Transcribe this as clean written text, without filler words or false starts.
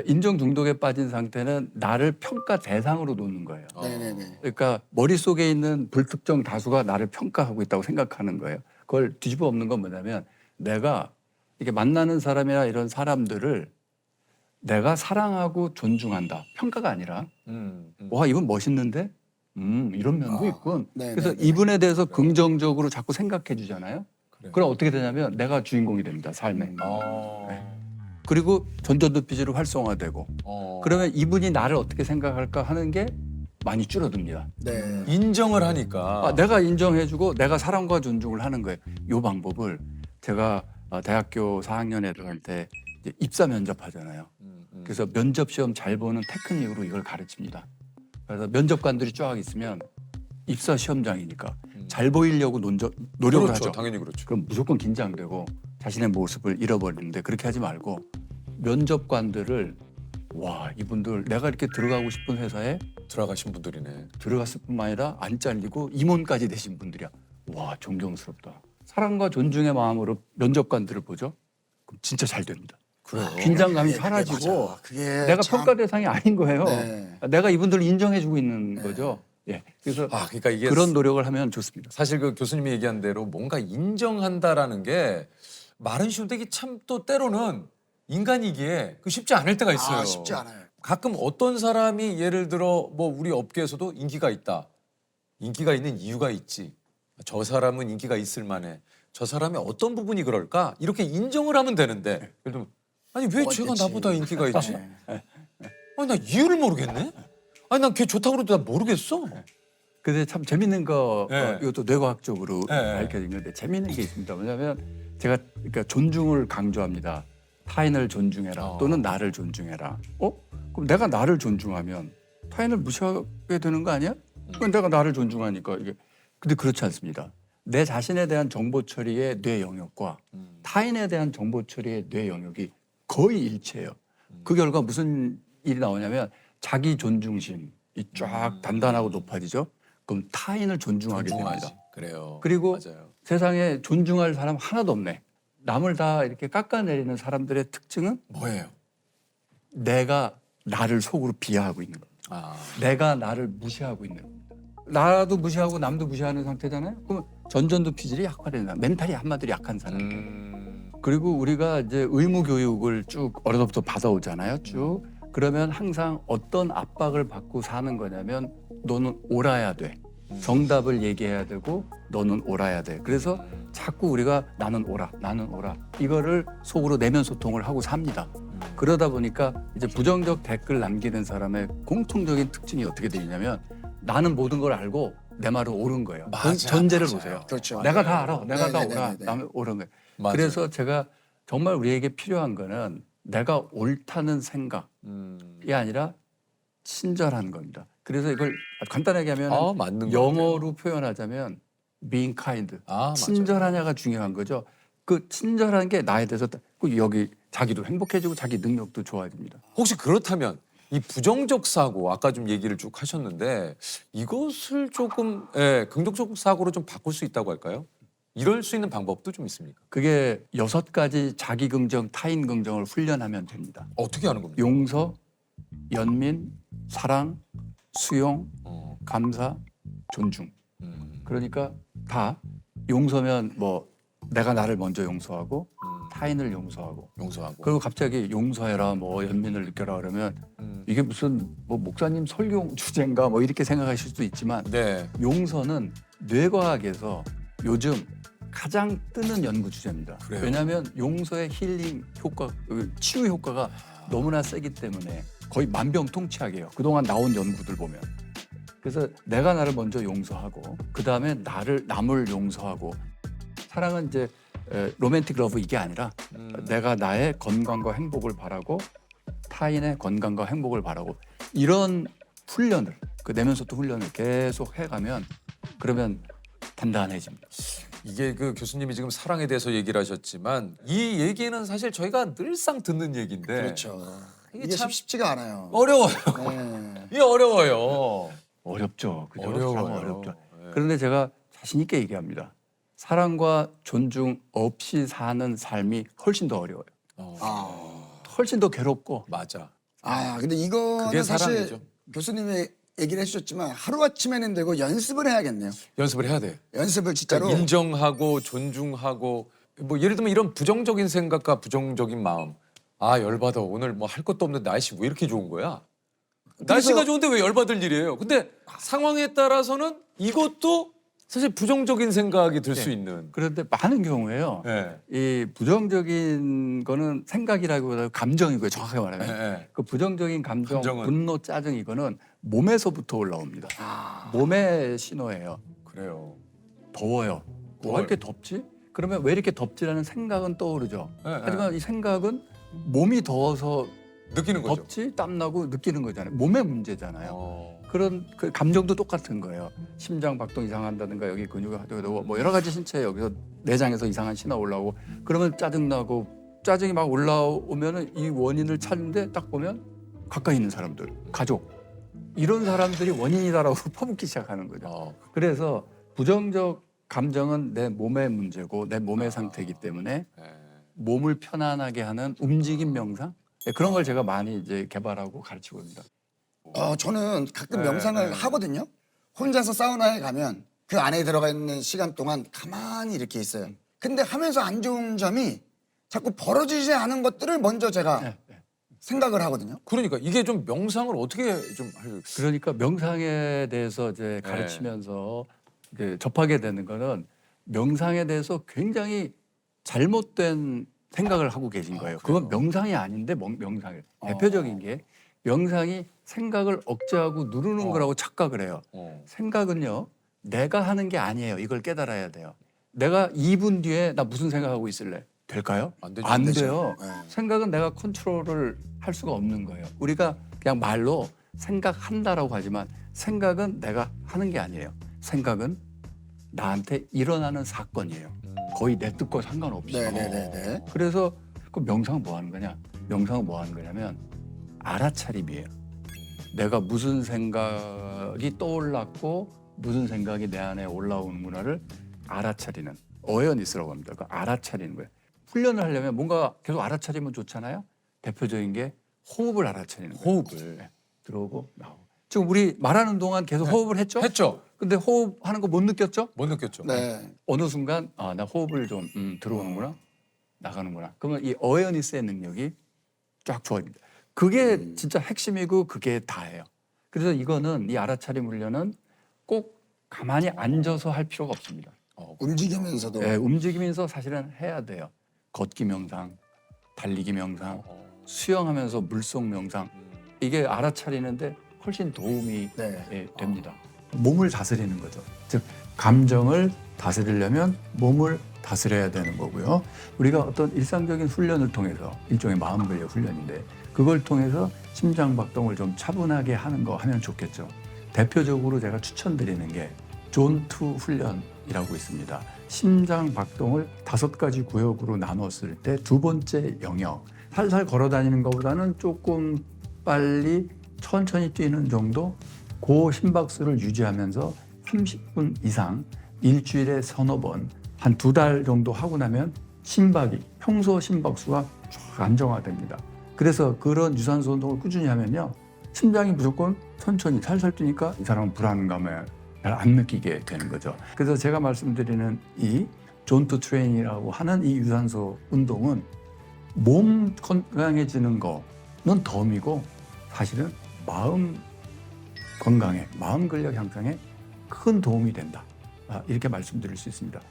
인정 중독에 빠진 상태는 나를 평가 대상으로 놓는 거예요. 네네네. 그러니까 머릿속에 있는 불특정 다수가 나를 평가하고 있다고 생각하는 거예요. 그걸 뒤집어 엎는 건 뭐냐면 내가 이렇게 만나는 사람이나 이런 사람들을 내가 사랑하고 존중한다. 평가가 아니라 와 이분 멋있는데 이런 면도 있군. 네네네. 그래서 이분에 대해서 긍정적으로 자꾸 생각해 주잖아요. 그럼 어떻게 되냐면 내가 주인공이 됩니다. 삶에. 그리고 전전도피지로 활성화되고 그러면 이분이 나를 어떻게 생각할까 하는 게 많이 줄어듭니다. 네. 인정을 하니까. 내가 인정해주고 내가 사랑과 존중을 하는 거예요. 이 방법을 제가 대학교 4학년에 들어갈 때 이제 입사 면접하잖아요. 그래서 면접 시험 잘 보는 테크닉으로 이걸 가르칩니다. 그래서 면접관들이 쫙 있으면 입사 시험장이니까 잘 보이려고 노력을 그렇죠, 하죠. 당연히 그렇죠. 그럼 무조건 긴장되고 자신의 모습을 잃어버리는데 그렇게 하지 말고 면접관들을 와 이분들 내가 이렇게 들어가고 싶은 회사에 들어가신 분들이네. 들어갔을 뿐만 아니라 안 잘리고 임원까지 되신 분들이야. 와 존경스럽다. 사랑과 존중의 마음으로 면접관들을 보죠. 그럼 진짜 잘 됩니다. 그래요. 긴장감이 그게 사라지고 맞아. 그게 내가 참- 평가 대상이 아닌 거예요. 네. 내가 이분들을 인정해주고 있는 거죠. 예. 그래서 그러니까 이게 그런 노력을 하면 좋습니다. 사실 그 교수님이 얘기한 대로 뭔가 인정한다라는 게 말은 쉬운데 이게 참 또 때로는 인간이기에 그 쉽지 않을 때가 있어요. 쉽지 않아요. 가끔 어떤 사람이 예를 들어 뭐 우리 업계에서도 인기가 있다. 인기가 있는 이유가 있지. 저 사람은 인기가 있을 만해. 저 사람의 어떤 부분이 그럴까? 이렇게 인정을 하면 되는데 예를 들면 아니 왜 쟤가 어쨌지. 나보다 인기가 있지? 네. 아니 나 이유를 모르겠네? 아니 난 걔 좋다고 그래도 나 모르겠어. 근데 참 재밌는 거 네. 이것도 뇌과학적으로 네. 밝혀진 건데 재밌는 게 있습니다. 뭐냐면 제가 그러니까 존중을 강조합니다. 타인을 존중해라 또는 나를 존중해라. 그럼 내가 나를 존중하면 타인을 무시하게 되는 거 아니야? 그럼 내가 나를 존중하니까 이게 근데 그렇지 않습니다. 내 자신에 대한 정보 처리의 뇌 영역과 타인에 대한 정보 처리의 뇌 영역이 거의 일치해요. 그 결과 무슨 일이 나오냐면 자기 존중심이 쫙 단단하고 높아지죠. 그럼 타인을 존중하게 존중하지. 됩니다. 그래요. 그리고 맞아요. 세상에 존중할 사람 하나도 없네. 남을 다 이렇게 깎아내리는 사람들의 특징은 뭐예요? 내가 나를 속으로 비하하고 있는 겁니다. 아, 내가 나를 무시하고 있는 겁니다. 나도 무시하고 남도 무시하는 상태잖아요. 그러면 전전도피질이 약화되는 사람, 멘탈이 한마디로 약한 사람. 그리고 우리가 이제 의무 교육을 쭉 어려서부터 받아오잖아요. 쭉. 그러면 항상 어떤 압박을 받고 사는 거냐면 너는 옳아야 돼. 정답을 얘기해야 되고 너는 옳아야 돼. 그래서 자꾸 우리가 나는 옳아, 나는 옳아. 이거를 속으로 내면 소통을 하고 삽니다. 그러다 보니까 이제 부정적 댓글 남기는 사람의 공통적인 특징이 어떻게 되냐면 나는 모든 걸 알고 내 말은 옳은 거예요. 맞아, 전제를 맞아요. 보세요. 그렇죠. 내가 다 알아. 내가 다 네네네네. 옳아. 남은 옳은 거예요. 맞아요. 그래서 제가 정말 우리에게 필요한 거는 내가 옳다는 생각이 아니라 친절한 겁니다. 그래서 이걸 간단하게 하면 맞는 것 영어로 표현하자면 being kind. 맞아요. 친절하냐가 중요한 거죠. 그 친절한 게 나에 대해서 그 여기 자기도 행복해지고 자기 능력도 좋아집니다. 혹시 그렇다면 이 부정적 사고 아까 좀 얘기를 쭉 하셨는데 이것을 조금 긍정적 사고로 좀 바꿀 수 있다고 할까요? 이럴 수 있는 방법도 좀 있습니까? 그게 6가지 자기 긍정, 타인 긍정을 훈련하면 됩니다. 어떻게 하는 겁니까? 용서, 연민, 사랑, 수용, 감사, 존중. 그러니까 다 용서면 뭐 내가 나를 먼저 용서하고 타인을 용서하고 용서하고. 그리고 갑자기 용서해라 뭐 연민을 느껴라 그러면 이게 무슨 뭐 목사님 설교 주제인가 뭐 이렇게 생각하실 수도 있지만 네. 용서는 뇌과학에서 요즘 가장 뜨는 연구 주제입니다. 그래요? 왜냐하면 용서의 힐링 효과, 치유 효과가 너무나 세기 때문에 거의 만병통치약이에요. 그동안 나온 연구들 보면. 그래서 내가 나를 먼저 용서하고 그 다음에 남을 용서하고 사랑은 이제 로맨틱 러브 이게 아니라 내가 나의 건강과 행복을 바라고 타인의 건강과 행복을 바라고 이런 훈련을 그 내면 소통 훈련을 계속 해가면 그러면 단단해집니다. 이게 그 교수님이 지금 사랑에 대해서 얘기를 하셨지만 이 얘기는 사실 저희가 늘상 듣는 얘기인데 그렇죠. 이게 이게 참 쉽지가 않아요. 어려워요. 네. 이게 어려워요. 어렵죠. 그죠? 어려워요. 사랑은 어렵죠. 네. 그런데 제가 자신 있게 얘기합니다. 사랑과 존중 없이 사는 삶이 훨씬 더 어려워요. 아, 훨씬 더 괴롭고 맞아. 근데 이거는 그게 사실 사랑이죠. 교수님이 얘기를 해주셨지만 하루아침에는 되고 연습을 해야겠네요. 연습을 해야 돼. 연습을 진짜로. 그러니까 인정하고 존중하고 뭐 예를 들면 이런 부정적인 생각과 부정적인 마음. 아 열받아 오늘 뭐 할 것도 없는데 날씨 왜 이렇게 좋은 거야? 날씨가 좋은데 왜 열받을 일이에요? 근데 상황에 따라서는 이것도 사실 부정적인 생각이 들 수 있는. 그런데 많은 경우에요. 네. 이 부정적인 거는 생각이라기보다 감정이고요. 정확하게 말하면. 네. 그 부정적인 감정, 감정은? 분노, 짜증 이거는 몸에서부터 올라옵니다. 몸의 신호예요. 그래요. 더워요. 왜 더워요. 이렇게 덥지? 그러면 왜 이렇게 덥지라는 생각은 떠오르죠. 네, 하지만 이 생각은 몸이 더워서 느끼는 거죠. 덥지, 땀나고 느끼는 거잖아요. 몸의 문제잖아요. 그런 그 감정도 똑같은 거예요. 심장 박동 이상한다든가 여기 근육이 하도 뭐 여러 가지 신체 여기서 내장에서 이상한 신호 올라오고 그러면 짜증나고 짜증이 막 올라오면은 이 원인을 찾는데 딱 보면 가까이 있는 사람들, 가족 이런 사람들이 원인이다라고 퍼붓기 시작하는 거죠. 그래서 부정적 감정은 내 몸의 문제고 내 몸의 상태이기 때문에 몸을 편안하게 하는 움직임 명상 그런 걸 제가 많이 이제 개발하고 가르치고 있습니다. 저는 가끔 명상을 하거든요. 혼자서 사우나에 가면 그 안에 들어가 있는 시간 동안 가만히 이렇게 있어요. 근데 하면서 안 좋은 점이 자꾸 벌어지지 않은 것들을 먼저 제가 생각을 하거든요. 그러니까 이게 좀 명상을 어떻게 좀 할? 그러니까 명상에 대해서 이제 가르치면서 이제 접하게 되는 거는 명상에 대해서 굉장히 잘못된 생각을 하고 계신 거예요. 그건 명상이 아닌데 명상이에요. 대표적인 게 명상이 생각을 억제하고 누르는 거라고 착각을 해요. 생각은요. 내가 하는 게 아니에요. 이걸 깨달아야 돼요. 내가 2분 뒤에 나 무슨 생각하고 있을래? 될까요? 안 되죠. 안 되죠. 돼요. 네. 생각은 내가 컨트롤을 할 수가 없는 거예요. 우리가 그냥 말로 생각한다라고 하지만 생각은 내가 하는 게 아니에요. 생각은 나한테 일어나는 사건이에요. 거의 내 뜻과 상관없이. 네네네. 그래서 그 명상 뭐 하는 거냐? 명상은 뭐 하는 거냐면 알아차림이에요. 내가 무슨 생각이 떠올랐고 무슨 생각이 내 안에 올라오는구나를 알아차리는 어웨어니스라고 합니다. 그 알아차리는 거예요. 훈련을 하려면 뭔가 계속 알아차리면 좋잖아요. 대표적인 게 호흡을 알아차리는 거예요. 호흡을 들어오고 나오고. 지금 우리 말하는 동안 계속 호흡을 했죠? 했죠. 근데 호흡하는 거 못 느꼈죠? 못 느꼈죠. 네. 어느 순간 나 호흡을 좀 들어오는구나 나가는구나. 그러면 이 어웨어니스의 능력이 쫙 좋아집니다. 그게 진짜 핵심이고 그게 다예요. 그래서 이거는 이 알아차림 훈련은 꼭 가만히 앉아서 할 필요가 없습니다. 움직이면서도. 네, 움직이면서 사실은 해야 돼요. 걷기 명상, 달리기 명상, 수영하면서 물속 명상 이게 알아차리는데 훨씬 도움이 네. 됩니다. 몸을 다스리는 거죠. 즉 감정을 다스리려면 몸을 다스려야 되는 거고요. 우리가 어떤 일상적인 훈련을 통해서 일종의 마음 근력 훈련인데 그걸 통해서 심장 박동을 좀 차분하게 하는 거 하면 좋겠죠. 대표적으로 제가 추천드리는 게 존2 훈련이라고 있습니다. 심장 박동을 5가지 구역으로 나눴을 때 두 번째 영역 살살 걸어 다니는 것보다는 조금 빨리 천천히 뛰는 정도 그 심박수를 유지하면서 30분 이상 일주일에 서너 번 한 2달 정도 하고 나면 심박이 평소 심박수가 쫙 안정화됩니다. 그래서 그런 유산소 운동을 꾸준히 하면요. 심장이 무조건 천천히 살살 뛰니까 이 사람은 불안감을 잘 안 느끼게 되는 거죠. 그래서 제가 말씀드리는 이 존투 트레이닝이라고 하는 이 유산소 운동은 몸 건강해지는 거는 덤이고 사실은 마음 건강에, 마음 근력 향상에 큰 도움이 된다. 이렇게 말씀드릴 수 있습니다.